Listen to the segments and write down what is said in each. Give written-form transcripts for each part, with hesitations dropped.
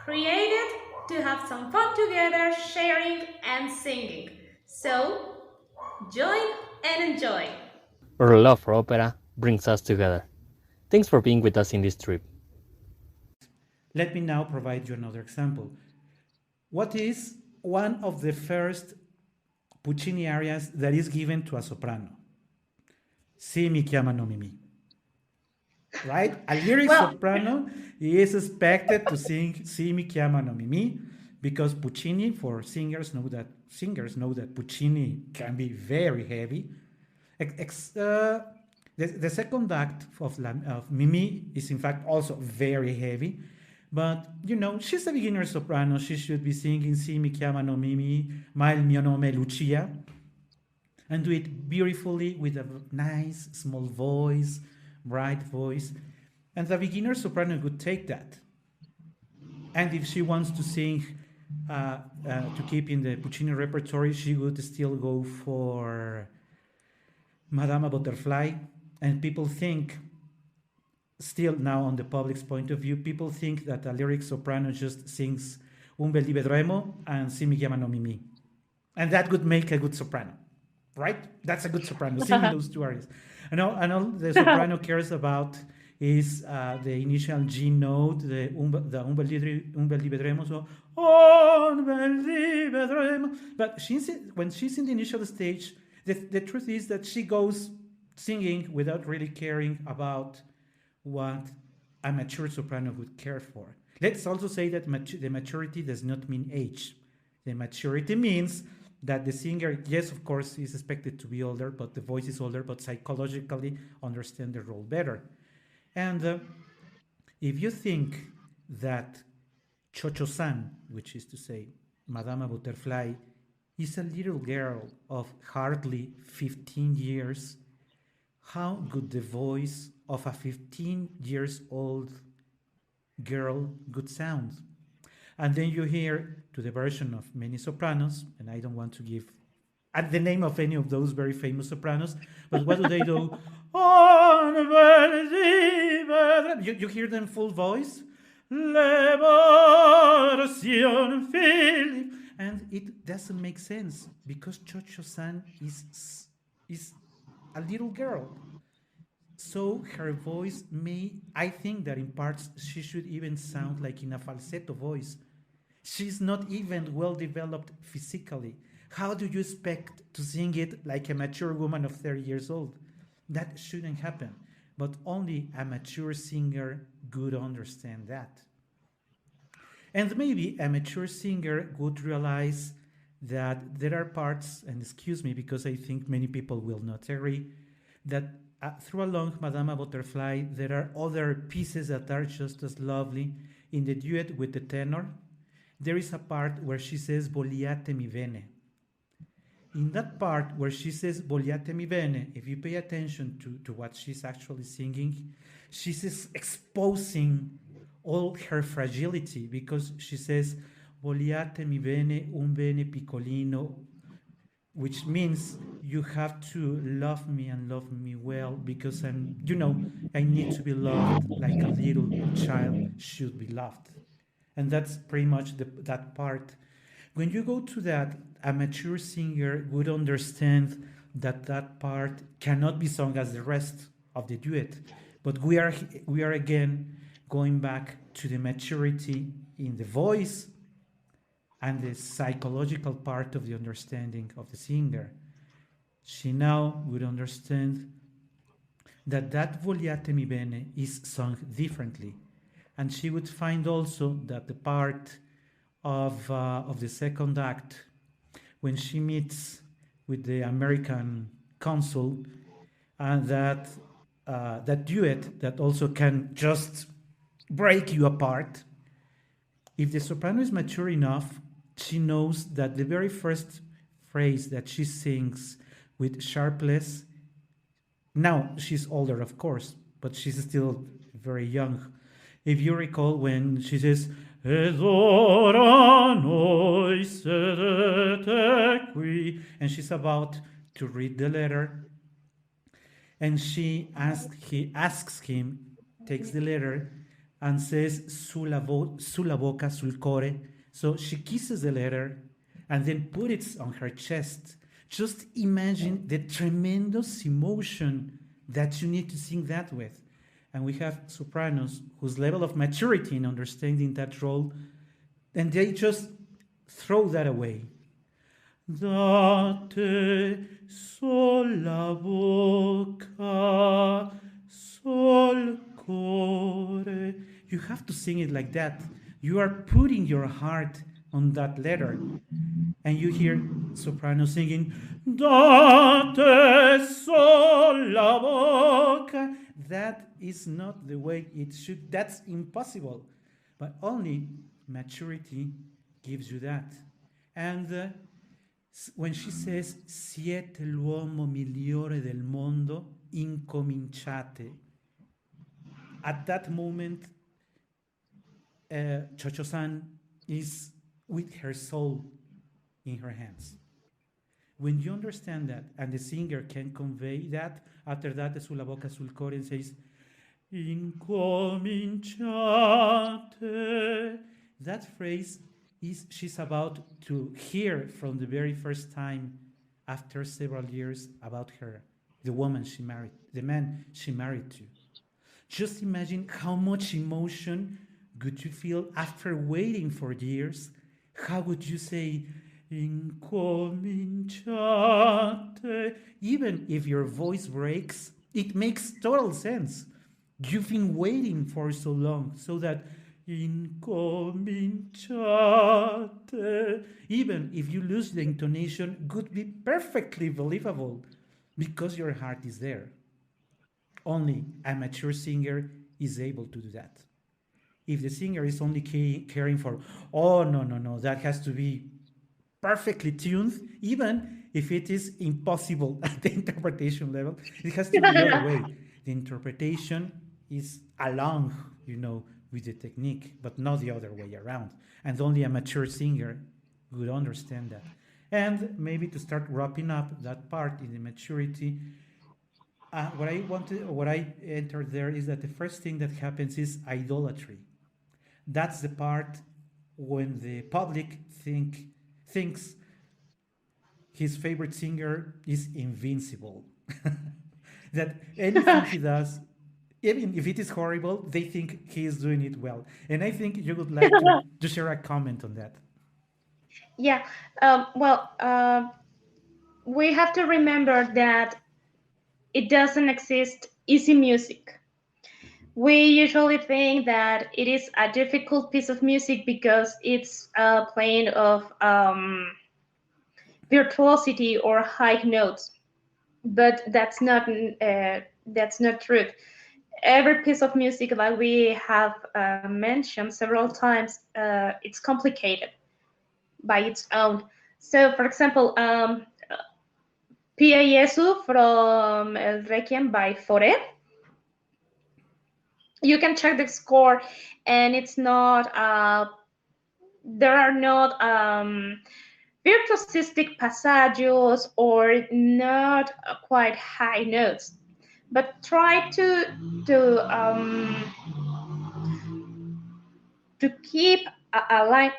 created to have some fun together, sharing and singing. So, join and enjoy. Our love for opera brings us together. Thanks for being with us in this trip. Let me now provide you another example. What is one of the first Puccini arias that is given to a soprano? Si mi chiamano Mimi. Right? A lyric Well, soprano is expected to sing Si mi chiamano Mimi because Puccini, for singers know that Puccini can be very heavy. The second act of Mimi is in fact also very heavy. But, she's a beginner soprano. She should be singing Si mi chiamano Mimi, ma il mio nome è Lucia, and do it beautifully with a nice, small voice, bright voice. And the beginner soprano would take that. And if she wants to sing, to keep in the Puccini repertory, she would still go for Madama Butterfly. And people think, still now on the public's point of view, people think that a lyric soprano just sings Un bel libedremo and Si mi chiamano Mimi. And that would make a good soprano, right? That's a good soprano, singing those two arias. And all the soprano cares about is the initial G note, the un bel libedremo, so un bel libedremo. But when she's in the initial stage, the truth is that she goes singing without really caring about what a mature soprano would care for. Let's also say that the maturity does not mean age. The maturity means that the singer, yes, of course, is expected to be older, but the voice is older, but psychologically understand the role better. And if you think that Chocho-san, which is to say Madama Butterfly, is a little girl of hardly 15 years, how could the voice of a 15 years old girl could sound? And then you hear to the version of many sopranos, and I don't want to give the name of any of those very famous sopranos, but what do they do? You hear them full voice, and it doesn't make sense because Chocho-san is a little girl. So her voice I think that in parts she should even sound like in a falsetto voice. She's not even well developed physically. How do you expect to sing it like a mature woman of 30 years old? That shouldn't happen. But only a mature singer would understand that. And maybe a mature singer would realize that there are parts, and excuse me because I think many people will not agree, that through along Madama Butterfly, there are other pieces that are just as lovely. In the duet with the tenor, there is a part where she says, Vogliate mi bene. In that part where she says, Vogliate mi bene, if you pay attention to what she's actually singing, she's exposing all her fragility because she says, Vogliate mi bene, un bene piccolino, which means you have to love me and love me well because I need to be loved like a little child should be loved. And that's pretty much that part. When you go to that, a mature singer would understand that part cannot be sung as the rest of the duet. But we are again going back to the maturity in the voice and the psychological part of the understanding of the singer. She now would understand that Vogliate mi bene is sung differently. And she would find also that the part of the second act, when she meets with the American consul, that duet that also can just break you apart. If the soprano is mature enough, she knows that the very first phrase that she sings with sharpness, now she's older, of course, but she's still very young. If you recall when she says, "Ed ora noi sedete qui," and she's about to read the letter, and he asks him, takes the letter, and says sulla boca sul core. So she kisses the letter and then put it on her chest. Just imagine the tremendous emotion that you need to sing that with. And we have sopranos whose level of maturity in understanding that role, and they just throw that away. Date sola boca, sol core. You have to sing it like that. You are putting your heart on that letter. And you hear soprano singing, Date sola boca. That is not the way it should. That's impossible. But only maturity gives you that. And when she says siete l'uomo migliore del mondo, incominciate. At that moment, Chocho-san is with her soul in her hands. When you understand that, and the singer can convey that, after that, the sulla boca sul core says, incominciate. That phrase is she's about to hear from the very first time after several years about her, the woman she married, the man she married to. Just imagine how much emotion would you feel after waiting for years. How would you say, incominciate? Even if your voice breaks, it makes total sense. You've been waiting for so long, so that incominciate, even if you lose the intonation, could be perfectly believable because your heart is there. Only a mature singer is able to do that. If the singer is only caring for, oh, no, no, no, that has to be perfectly tuned, even if it is impossible at the interpretation level, it has to be the other way. The interpretation is along, with the technique, but not the other way around. And only a mature singer would understand that. And maybe to start wrapping up that part in the maturity, what I entered there is that the first thing that happens is idolatry. That's the part when the public thinks his favorite singer is invincible. That anything he does, even if it is horrible, they think he is doing it well. And I think you would like to share a comment on that. Yeah. Well, we have to remember that it doesn't exist easy music. We usually think that it is a difficult piece of music because it's playing of virtuosity or high notes, but that's not true. Every piece of music that we have mentioned several times, it's complicated by its own. So, for example, Pia Jesu from El Requiem by Fauré, you can check the score, and it's not. There are not virtuosistic passages or not quite high notes, but try to keep a line.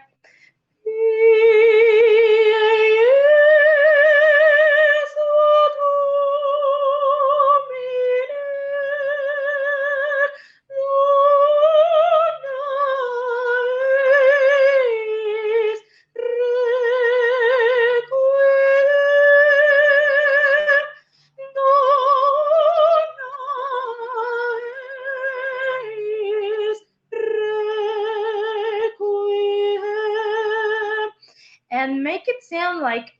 And make it sound like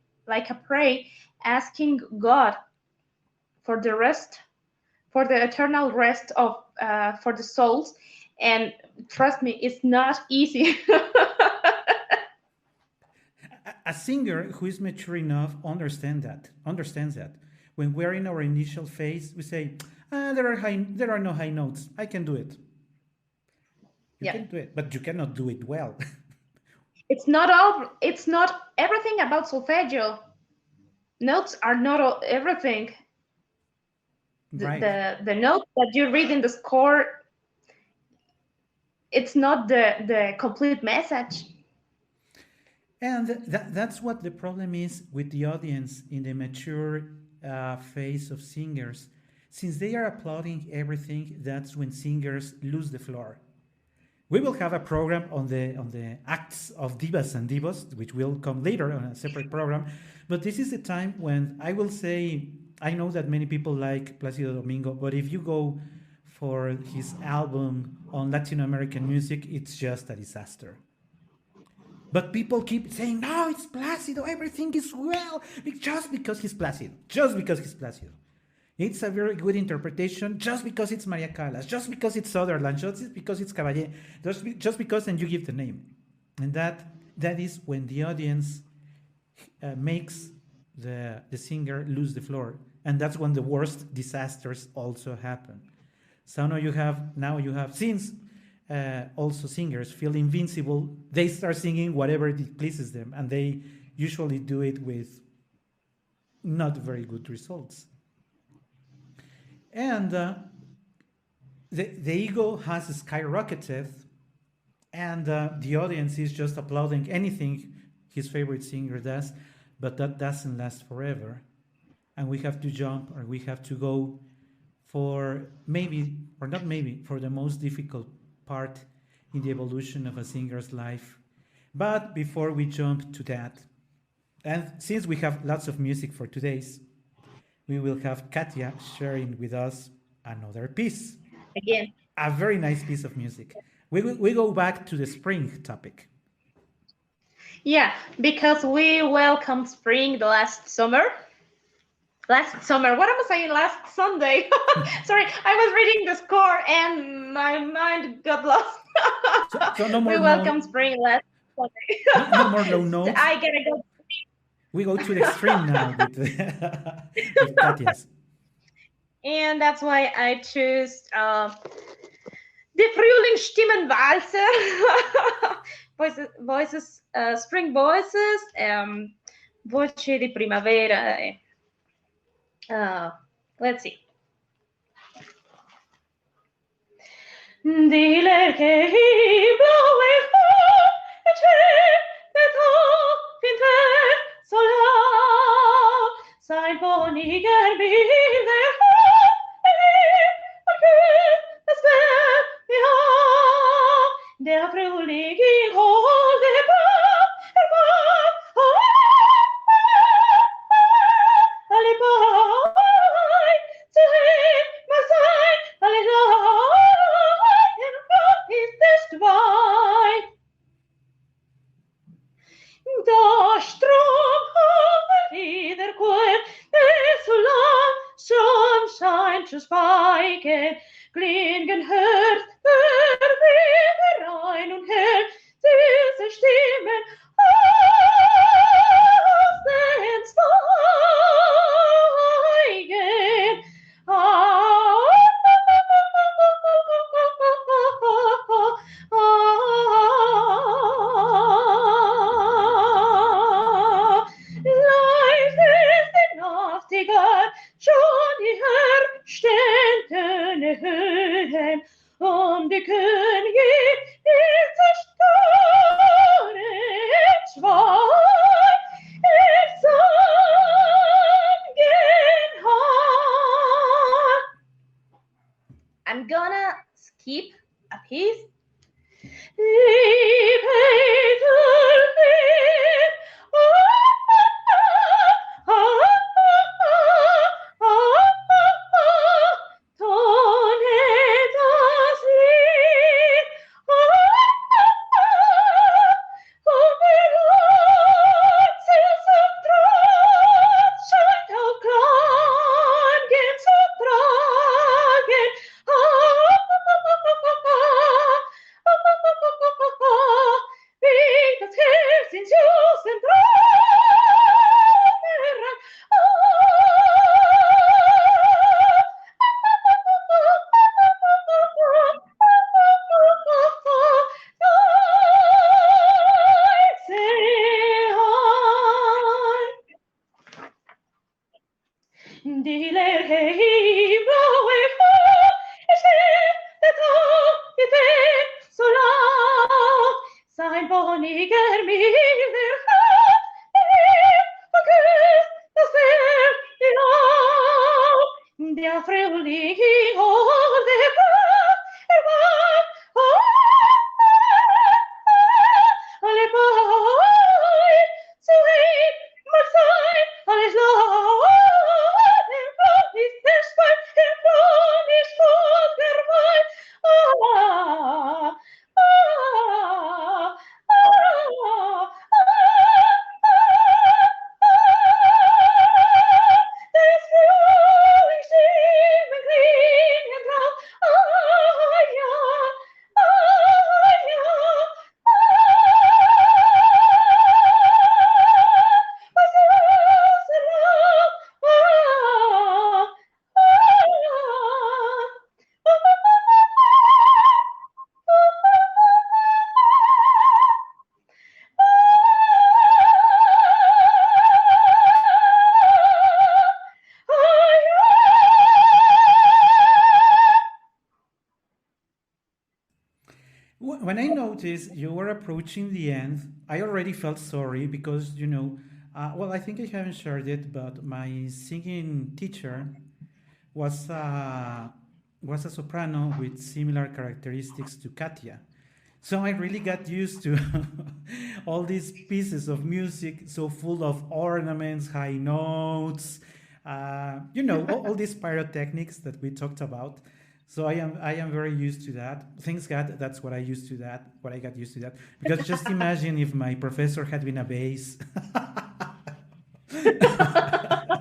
a prayer, asking God for the rest, for the eternal rest of for the souls. And trust me, it's not easy. A singer who is mature enough understands that. When we're in our initial phase, we say, there are no high notes. I can do it. You Yeah, can do it, but you cannot do it well. it's not everything about solfeggio. Notes are not everything. the, Right. the the notes that you read in the score, it's not the complete message. And that's what the problem is with the audience in the mature phase of singers. Since they are applauding everything, that's when singers lose the floor. We will have a program on the acts of divas and divos, which will come later on a separate program. But this is the time when I will say, I know that many people like Placido Domingo, but if you go for his album on Latin American music, it's just a disaster. But people keep saying, no, it's Placido, everything is well, just because he's Placido, just because he's Placido. It's a very good interpretation just because it's Maria Callas, just because it's Sutherland, just because it's Caballé, just because, and you give the name. And that is when the audience makes the singer lose the floor. And that's when the worst disasters also happen. So now you have since also singers feel invincible, they start singing whatever it pleases them, and they usually do it with not very good results. And the ego has skyrocketed, and the audience is just applauding anything his favorite singer does, but that doesn't last forever. And we have to jump, or we have to go for maybe, or not maybe, for the most difficult part in the evolution of a singer's life. But before we jump to that, and since we have lots of music for today's, we will have Katia sharing with us another piece, Again. a very nice piece of music. We go back to the spring topic. Yeah, because we welcomed spring the last summer. Last summer, what am I saying? Last Sunday. Sorry, I was reading the score and my mind got lost. So no more We welcomed spring last Sunday. no more low notes. I gotta go. We go to the extreme now with with Katia's. And that's why I choose the Frühlingsstimmenwalze. Voices, spring voices, voce di primavera. Let's see. Dile che i blaue sein boniger Bilder es wird der Frühling in holde alle bei zu mal sein alle ist es weit da Strom wieder quer so lang Sunshine to spike klingen hört der Wind rein und her diese Stimmen aus den Zweigen schon die Herbststände Höhen die Königin die zerstörten Schwein I'm gonna skip a piece. boniger milder hat, och Gud, det ser i dag. Der Frühling och det var varm, alle bei, so ein, mag sein, alles lau, der Gott ist der Schwein, der Gott ist Gott der Wein. Ah, ah, ah, der Frühling steht mit grünem Grau. Ah, ja, ah, ja, was ist erlaubt? Ah, When I noticed you were approaching the end, I already felt sorry because, well, I think I haven't shared it, but my singing teacher was was a soprano with similar characteristics to Katia. So I really got used to all these pieces of music so full of ornaments, high notes, all these pyrotechnics that we talked about. So I am very used to that. Thanks God, that's what I got used to that. Because just imagine if my professor had been a bass. oh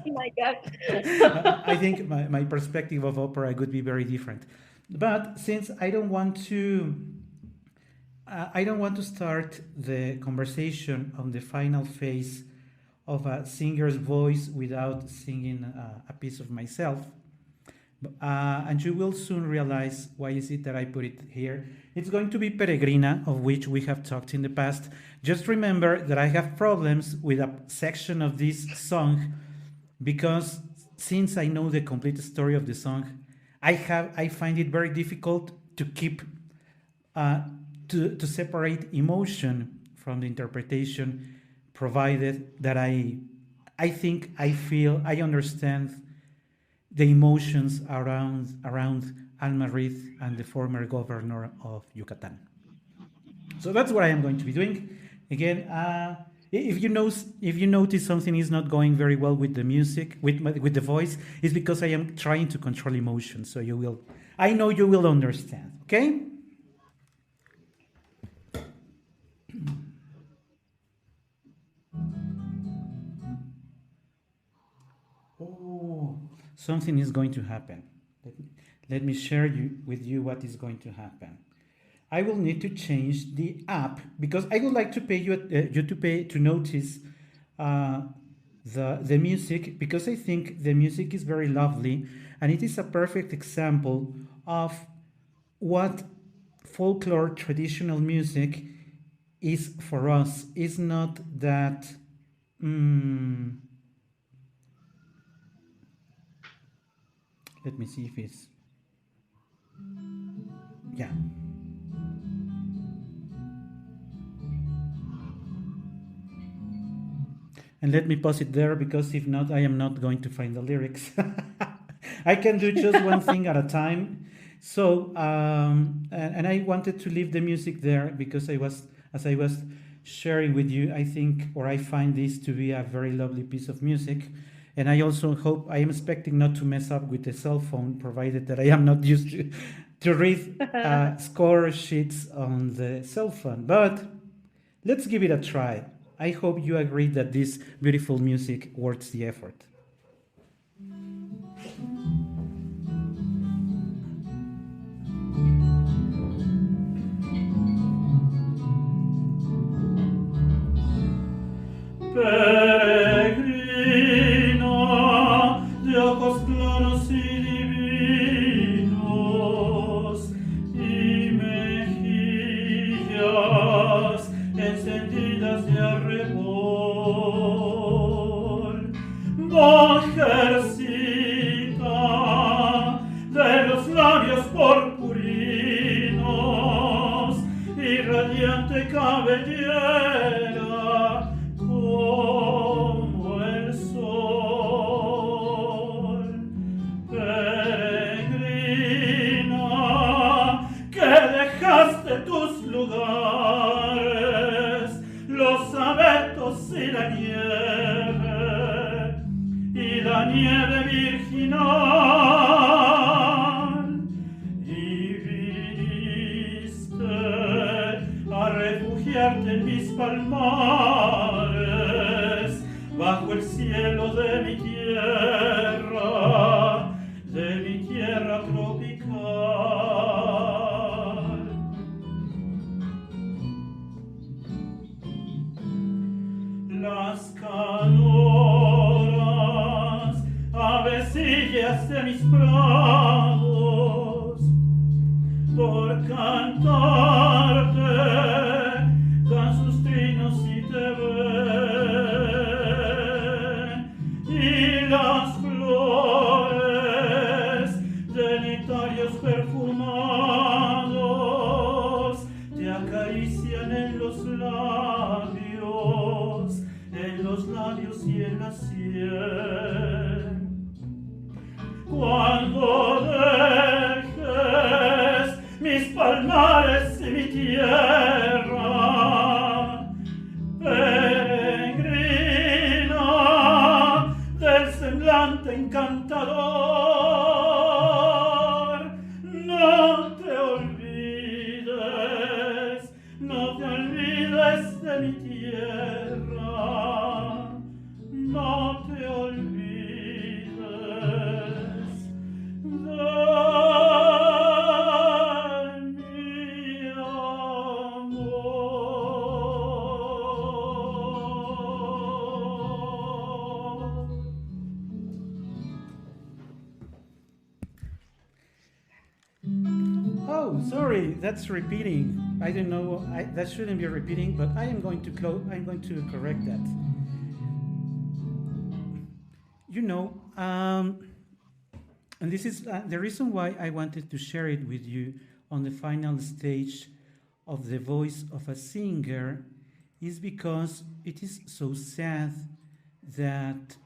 my God. I think my perspective of opera could be very different. But since I don't want to start the conversation on the final phase of a singer's voice without singing a piece of myself. And you will soon realize why is it that I put it here. It's going to be Peregrina, of which we have talked in the past. Just remember that I have problems with a section of this song because since I know the complete story of the song, I find it very difficult to keep to separate emotion from the interpretation, provided that I think I feel I understand the emotions around Alma Reed and the former governor of Yucatan. So that's what I am going to be doing. Again, if you notice something is not going very well with the music, with the voice, it's because I am trying to control emotion. So I know you will understand. Okay. Oh, something is going to happen. Let me share with you what is going to happen. I will need to change the app because I would like to pay you to notice the music, because I think the music is very lovely and it is a perfect example of what folklore traditional music is for us. It's not that let me see if it's yeah. And let me pause it there because if not, I am not going to find the lyrics. I can do just one thing at a time. So, and I wanted to leave the music there because as I was sharing with you, I think, or I find this to be a very lovely piece of music. And I also hope, I am expecting not to mess up with the cell phone, provided that I am not used to read score sheets on the cell phone. But let's give it a try. I hope you agree that this beautiful music worth the effort. Peregrina de ojos claros y divinos y mejillas encendidas de arrebol. sigue hacia mis prados por cantarte con sus trinos y te ve y las flores de nectarios perfumados te acarician en los labios y en la sien. Cuando dejes mis palmares y mi tierra, peregrina del semblante encantador, no te olvides de mi tierra, no te olvides de mi amor. Oh, sorry, that's repeating. I don't know. That shouldn't be repeating, but I am going to I'm going to correct that. You know, and this is the reason why I wanted to share it with you on the final stage of the voice of a singer, is because it is so sad that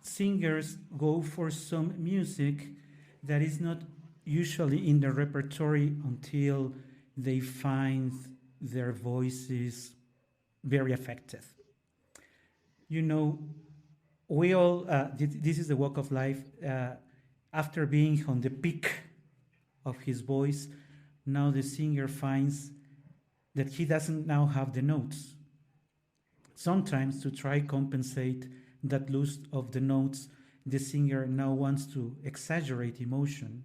singers go for some music that is not usually in the repertory until they find their voices very effective. You know, we all, this is the walk of life. After being on the peak of his voice, now the singer finds that he doesn't now have the notes. Sometimes to try compensate that loss of the notes, the singer now wants to exaggerate emotion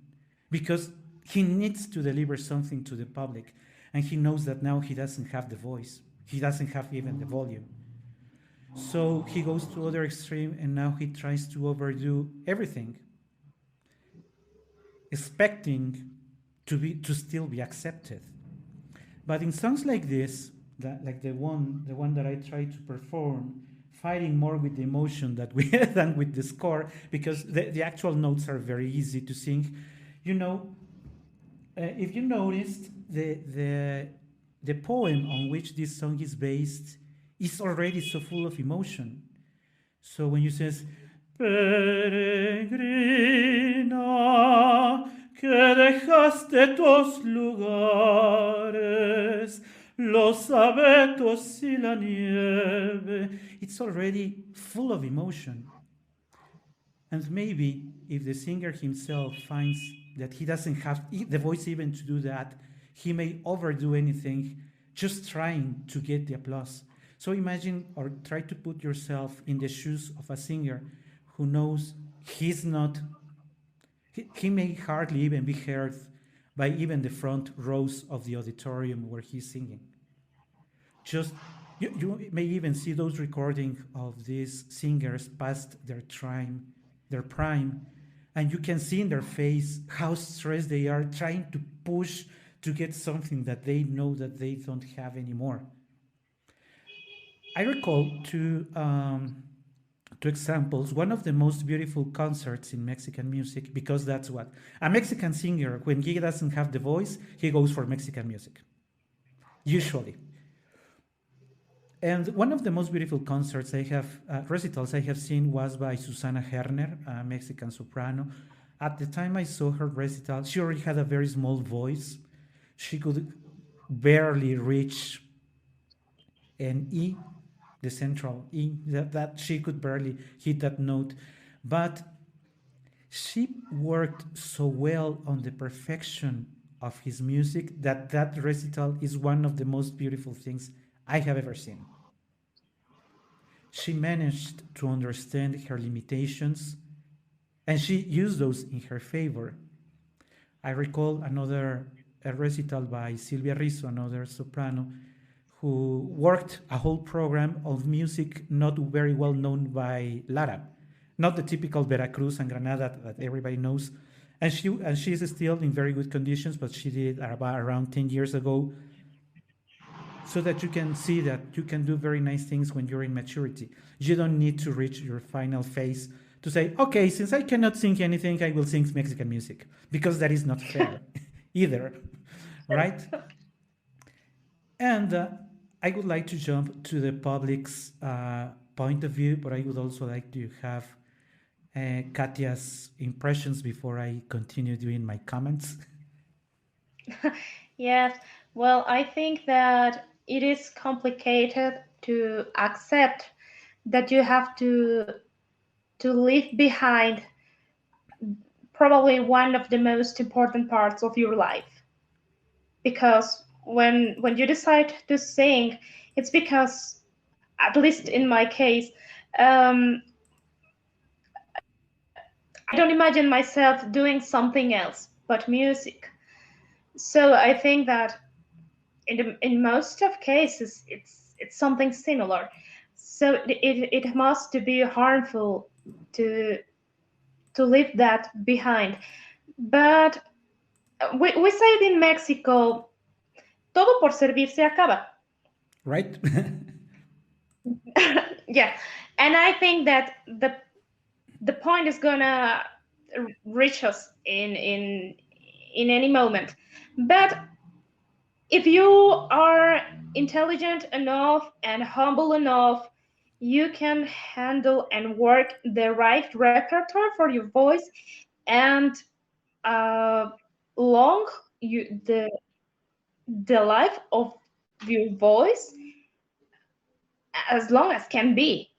because he needs to deliver something to the public, and he knows that now he doesn't have the voice. He doesn't have even the volume. So he goes to other extreme, and now he tries to overdo everything, expecting to still be accepted. But in songs like this, like the one that I try to perform, fighting more with the emotion that we than with the score, because the actual notes are very easy to sing. You know, if you noticed, the poem on which this song is based is already so full of emotion. So when you says, peregrina, que dejaste tus lugares, los abetos y la nieve, it's already full of emotion. And maybe if the singer himself finds that he doesn't have the voice even to do that, he may overdo anything just trying to get the applause. So imagine or try to put yourself in the shoes of a singer who knows he's not, he may hardly even be heard by even the front rows of the auditorium where he's singing. Just you may even see those recordings of these singers past their prime, and you can see in their face how stressed they are trying to push to get something that they know that they don't have anymore. I recall two examples. One of the most beautiful concerts in Mexican music, because that's what a Mexican singer, when he doesn't have the voice, he goes for Mexican music, usually. And one of the most beautiful concerts recitals I have seen was by Susana Herner, a Mexican soprano. At the time I saw her recital, she already had a very small voice. She could barely reach an E, the central E, that she could barely hit that note. But she worked so well on the perfection of his music that recital is one of the most beautiful things I have ever seen. She managed to understand her limitations, and she used those in her favor. I recall a recital by Silvia Rizzo, another soprano, who worked a whole program of music not very well known by Lara. not the typical Veracruz and Granada that everybody knows. And she is still in very good conditions, but she did about around 10 years ago, so that you can see that you can do very nice things when you're in maturity. You don't need to reach your final phase to say, okay, since I cannot sing anything, I will sing Mexican music, because that is not fair either, right? And I would like to jump to the public's point of view, but I would also like to have Katya's impressions before I continue doing my comments. Yes, well, I think that it is complicated to accept that you have to leave behind probably one of the most important parts of your life. Because when you decide to sing, it's because, at least in my case, um, I don't imagine myself doing something else but music. So I think that in most of cases it's something similar. So it must be harmful to to leave that behind. But we say it in Mexico, todo por servir se acaba. Right? Yeah, and I think that the point is gonna reach us in any moment. But if you are intelligent enough and humble enough, you can handle and work the right repertoire for your voice, and uh, long the life of your voice as long as can be.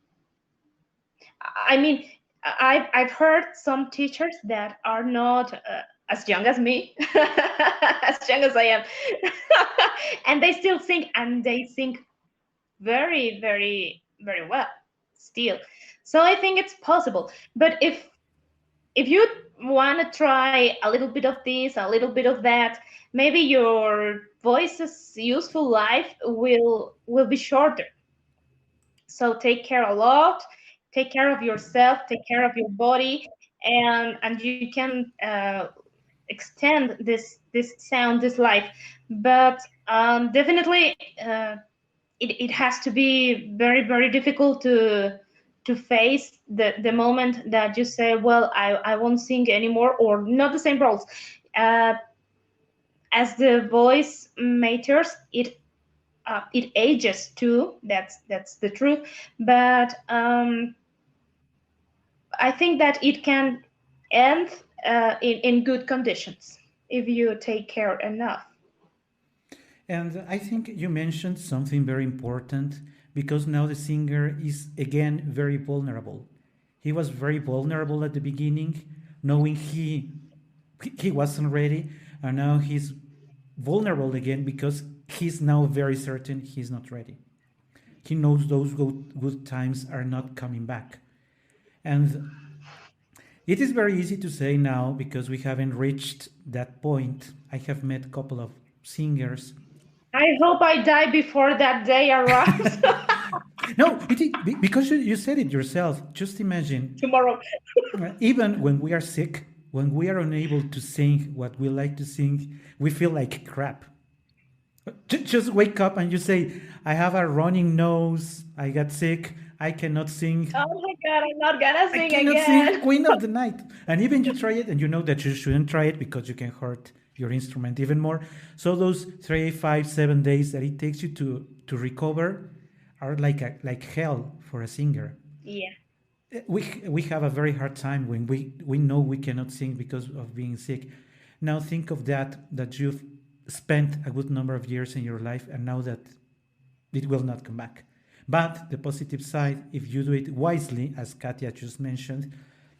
I mean, I've heard some teachers that are not as young as me, as young as I am, and they still sing, and they sing very, very, very well still. So I think it's possible. But if you want to try a little bit of this, a little bit of that, maybe your voice's useful life will be shorter. So take care a lot, take care of yourself, take care of your body, and you can extend this sound, this life. But definitely, it has to be very, very difficult to face the moment that you say, well, I won't sing anymore, or not the same roles. Uh, as the voice matures, it ages too. That's the truth. But I think that it can end in good conditions if you take care enough. And I think you mentioned something very important, because now the singer is again very vulnerable. He was very vulnerable at the beginning, knowing he wasn't ready, and now he's vulnerable again because he's now very certain he's not ready. He knows those good times are not coming back. And it is very easy to say now because we haven't reached that point. I have met a couple of singers. I hope I die before that day arrives. No, because you said it yourself. Just imagine, Tomorrow. even when we are sick, when we are unable to sing what we like to sing, we feel like crap. Just wake up and you say, I have a running nose, I got sick, I cannot sing. Oh my God, I'm not gonna I sing cannot sing again. Queen of the Night. And even you try it and you know that you shouldn't try it because you can hurt your instrument even more. So those 3, 5, 7 days that it takes you to recover are like hell for a singer. Yeah. We have a very hard time when we know we cannot sing because of being sick. Now think of that you've spent a good number of years in your life, and now that it will not come back. But the positive side, if you do it wisely, as Katya just mentioned,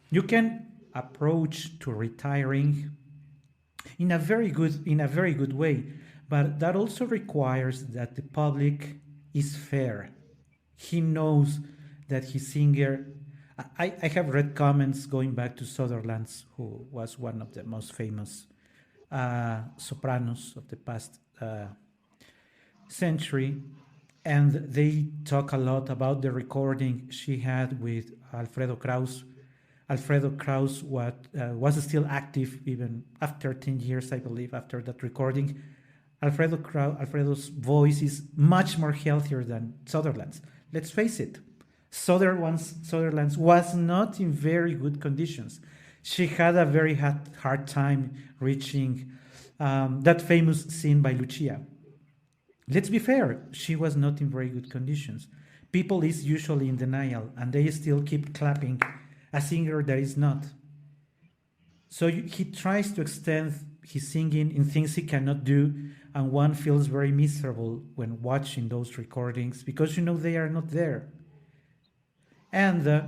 you can approach to retiring in a very good way. But that also requires that the public is fair. He knows that his singer. I have read comments going back to Sutherland's, who was one of the most famous sopranos of the past century, and they talk a lot about the recording she had with Alfredo Kraus, Alfredo Kraus was still active even after 10 years, I believe, after that recording. Alfredo's voice is much more healthier than Sutherland's. Let's face it, Sutherland's was not in very good conditions. She had a very hard time reaching that famous scene by Lucia. Let's be fair, she was not in very good conditions. People is usually in denial and they still keep clapping a singer that is not. So he tries to extend his singing in things he cannot do, and one feels very miserable when watching those recordings because you know they are not there. And, uh,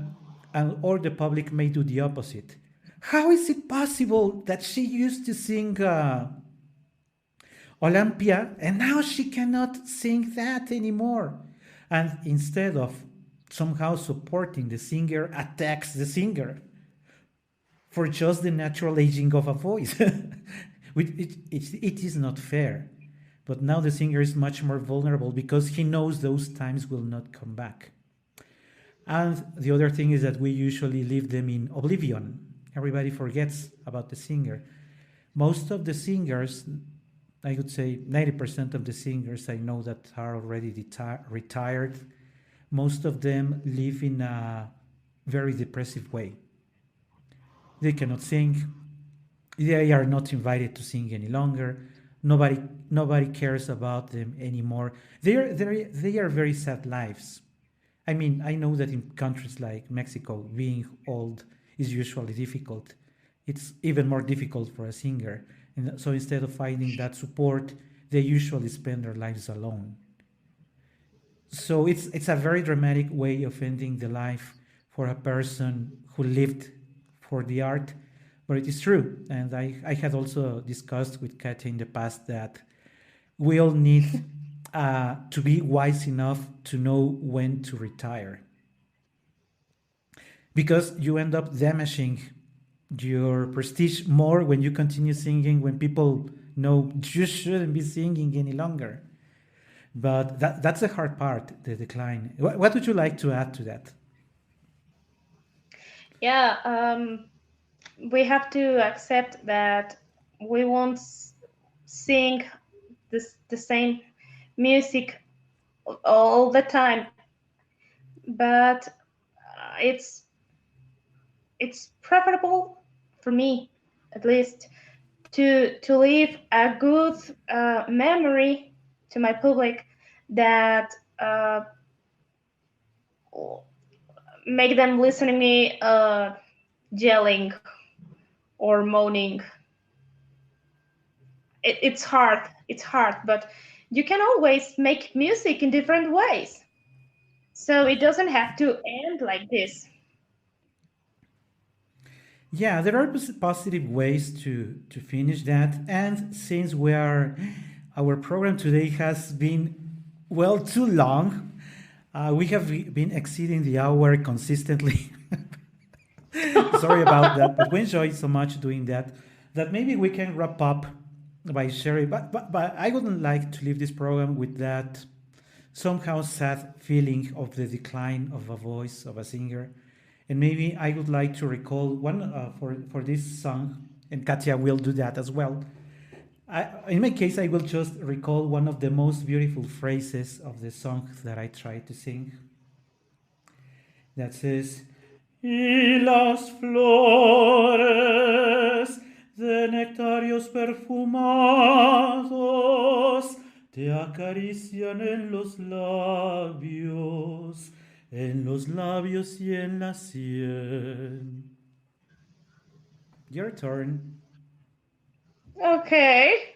or the public may do the opposite. How is it possible that she used to sing Olympia and now she cannot sing that anymore? And instead of somehow supporting the singer, attacks the singer for just the natural aging of a voice. It is not fair. But now the singer is much more vulnerable because he knows those times will not come back. And the other thing is that we usually leave them in oblivion. Everybody forgets about the singer. Most of the singers, I would say 90% of the singers I know that are already retired, most of them live in a very depressive way. They cannot sing. They are not invited to sing any longer. Nobody, nobody cares about them anymore. They are very sad lives. I mean, I know that in countries like Mexico, being old is usually difficult. It's even more difficult for a singer. And so instead of finding that support, they usually spend their lives alone. So it's a very dramatic way of ending the life for a person who lived for the art, but it is true. And I had also discussed with Katia in the past that we all need to be wise enough to know when to retire, because you end up damaging your prestige more when you continue singing when people know you shouldn't be singing any longer. But that's the hard part, the decline. What would you like to add to that? Yeah, we have to accept that we won't sing the same music all the time, but it's preferable for me, at least, to leave a good memory to my public that make them listening me yelling or moaning. It's hard, but you can always make music in different ways, so it doesn't have to end like this. Yeah, there are positive ways to finish that. And since our program today has been, well, too long, we have been exceeding the hour consistently. Sorry about that, but we enjoy so much doing that that maybe we can wrap up by sharing. But I wouldn't like to leave this program with that somehow sad feeling of the decline of a voice of a singer. And maybe I would like to recall one for this song, and Katia will do that as well. In my case, I will just recall one of the most beautiful phrases of the song that I tried to sing. That says, "Y las flores de nectarios perfumados te acarician en los labios y en la sien." Your turn. Okay.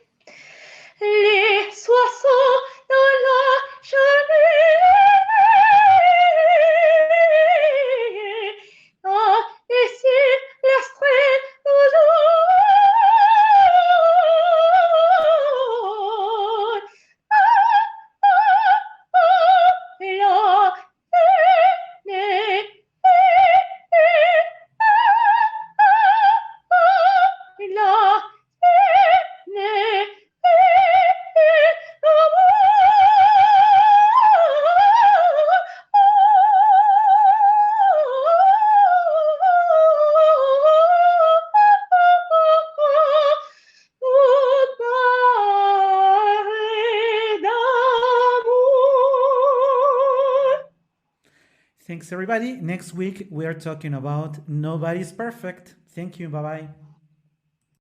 Les oiseaux dans la journée, ah, ici l'estrée toujours. La, la, Thanks, everybody. Next week, we are talking about Nobody's Perfect. Thank you. Bye bye.